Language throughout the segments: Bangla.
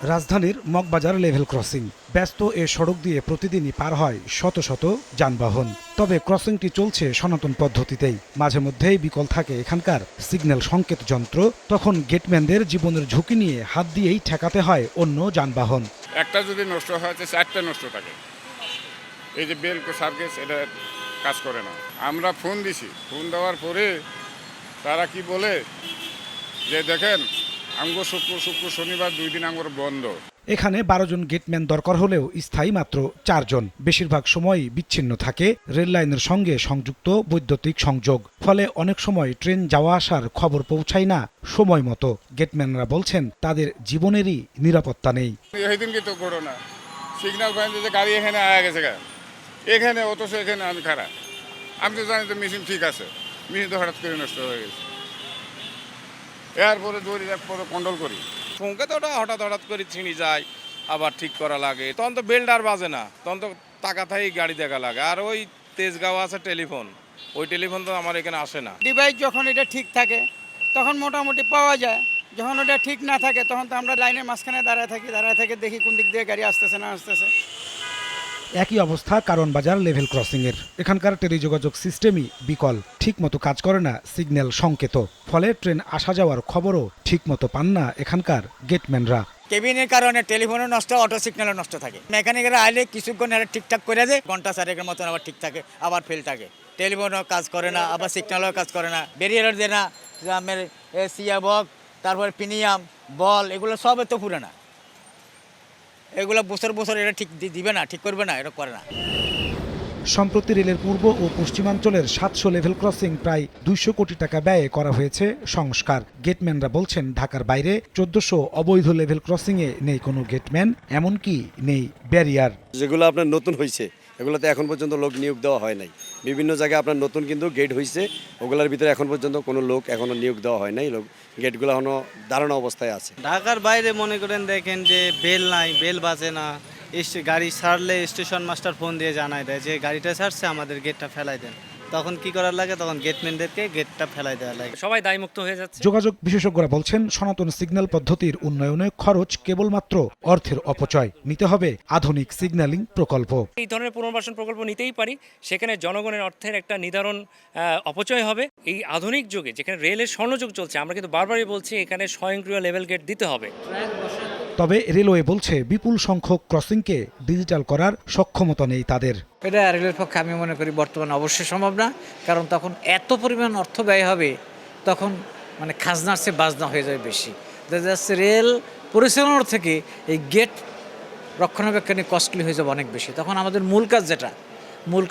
রাজধানীর মগবাজার লেভেল ক্রসিং। ব্যস্ত এ সড়ক দিয়ে প্রতিদিনই পার হয় শত শত যানবাহন। তবে ক্রসিংটি চলছে সনাতন পদ্ধতিতেই। মাঝে মধ্যেই বিকল থাকে এখানকার সিগন্যাল সংকেত যন্ত্র। তখন গেটম্যানদের জীবনের ঝুঁকি নিয়ে হাত দিয়েই ঠেকাতে হয় অন্য যানবাহন। একটা যদি নষ্ট হয় চারটে নষ্ট থাকে। এই যে বেল সার্ভিস এটা কাজ করে না। আমরা ফোন দিছি, ফোন দেওয়ার পরে তারা কি বলে যে দেখেন আমগো শুক্র শনিবার 2 দিন আমগো বন্ধ। এখানে 12 জন গেটম্যান দরকার হলেও স্থায়ী মাত্র 4 জন। বেশিরভাগ সময়ই বিচ্ছিন্ন থাকে রেল লাইনের সঙ্গে সংযুক্ত বৈদ্যুতিক সংযোগ। ফলে অনেক সময় ট্রেন যাওয়া আসার খবর পৌঁছায় না সময় মতো। গেটম্যানরা বলছেন তাদের জীবনেরই নিরাপত্তা নেই। এই দিন কি তো ঘটনা সিগন্যাল পয়েন্ট যে গাড়ি এখানে আয়া গেছে এখানে অথচ এখানে আমি খারাপ। আমি তো জানি তো মেশিন ঠিক আছে, মেশিন তো হঠাৎ করে নষ্ট হয়ে গেছে। এরপরে দৌড়ি পরে কন্ট্রোল করি। সঙ্গে তো ওটা হঠাৎ করে ছিঁড়ে যায়, আবার ঠিক করা লাগে। তখন তো বেল্ট বাজে না, তখন তো টাকা থাকেই গাড়ি দেখা লাগে। আর ওই তেজগাঁও আছে টেলিফোন, ওই টেলিফোন তো আমার এখানে আসে না। ডিভাইস যখন এটা ঠিক থাকে তখন মোটামুটি পাওয়া যায়। যখন ওটা ঠিক না থাকে তখন তো আমরা লাইনের মাঝখানে দাঁড়ায় থাকি দেখি কোন দিক দিয়ে গাড়ি আসতেছে না আসতেছে। একই অবস্থা কারণ বাজার লেভেল ক্রসিং এর। এখানকার টেলিযোগাযোগ সিস্টেমই বিকল, ঠিকমতো কাজ করে না সিগন্যাল সংকেত। ফলে ট্রেন আসা যাওয়ার খবরও ঠিকমতো পান না এখানকার গেটম্যানরা। কেবিনের কারণে টেলিফোনও নষ্ট, অটো সিগন্যালও নষ্ট থাকে। মেকানিকেরা আইলে কিছুক্ষণ ঠিকঠাক করে দেয়, ঘন্টা 4-এর মতন আবার ঠিক থাকে, আবার ফেল থাকে। টেলিফোনও কাজ করে না, আবার সিগন্যালও কাজ করে না। ব্যারিয়ার দেয় না, সিয়া বক, তারপরে পিনিয়াম বল, এগুলো সব তো পুরে না। এগুলো বছর এটা ঠিক দিবে না, ঠিক করবে না, এটা করে না। সম্প্রতি রেলের পূর্ব ও পশ্চিমাঞ্চলের 700 লেভেল ক্রসিং প্রায় 200 কোটি টাকা ব্যয়ে করা হয়েছে সংস্কার। গেটম্যানরা বলছেন ঢাকার বাইরে 1400 অবৈধ লেভেল ক্রসিংয়ে নেই কোনো গেটম্যান, এমনকি নেই ব্যারিয়ার। যেগুলো আপনার নতুন হয়েছে এগুলোতে এখন পর্যন্ত লোক নিয়োগ দেওয়া হয় নাই। বিভিন্ন জায়গায় আপনার নতুন কিন্তু গেট হয়েছে, ওগুলোর ভিতরে এখন পর্যন্ত কোনো লোক এখনো নিয়োগ দেওয়া হয় নাই। গেটগুলো এখনো দাঁড়ানো অবস্থায় আছে। ঢাকার বাইরে মনে করেন দেখেন যে বেল নাই, বেল বাজে না। গাড়ি ছাড়লে স্টেশন মাস্টার ফোন দিয়ে জানায় দেয় যে গাড়িটা ছাড়ছে, আমাদের গেটটা ফেলাই দেন। তখন কি করার লাগে, তখন গেটম্যানদেরকে গেটটা ফেলাই দেওয়া লাগে। সবাই দায়মুক্ত হয়ে যাচ্ছে। যোগাযোগ বিশেষজ্ঞরা বলছেন সনাতন সিগন্যাল পদ্ধতির উন্নয়নে খরচ কেবলমাত্র অর্থের অপচয়। নিতে হবে আধুনিক সিগন্যালিং প্রকল্প। এই ধরনের পুনর্বাসন প্রকল্প নিতেই পারি, সেখানে জনগণের অর্থের একটা নির্ধারণ অপচয় হবে। এই আধুনিক যুগে যেখানে রেলের স্বর্ণযুগ চলছে, আমরা কিন্তু বারবারই বলছি এখানে স্বয়ংক্রিয় লেভেল গেট দিতে হবে। তবে রেলওয়ে বলছে বিপুল সংখ্যক ক্রসিংকে ডিজিটাল করার সক্ষমতা নেই তাদের। এটা রেলের পক্ষে আমি মনে করি বর্তমানে অবশ্যই সম্ভব না, কারণ তখন এত পরিমাণ অর্থ ব্যয় হবে, তখন খাজনার চেয়ে বাজনা হয়ে যাবে বেশি। দেখা যাচ্ছে রেল পরিচালনার থেকে এই গেট রক্ষণাবেক্ষণে কস্টলি হয়ে যাবে অনেক বেশি। তখন আমাদের মূল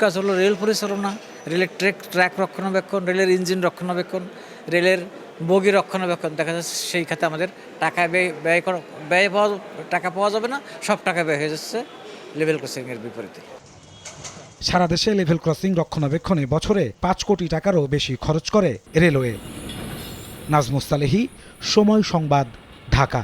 কাজ হলো রেল পরিচালনা, রেলের ট্র্যাক রক্ষণাবেক্ষণ, রেলের ইঞ্জিন রক্ষণাবেক্ষণ, রেলের বগি রক্ষণাবেক্ষণ। দেখা যাচ্ছে সেই খাতে আমাদের টাকা টাকা পাওয়া যাবে না, সব টাকা ব্যয় হয়ে যাচ্ছে লেভেল ক্রসিংয়ের বিপরীতে। সারা দেশে লেভেল ক্রসিং রক্ষণাবেক্ষণে বছরে 5 কোটি টাকারও বেশি খরচ করে রেলওয়ে। নাজমুস সালেহী, সময় সংবাদ, ঢাকা।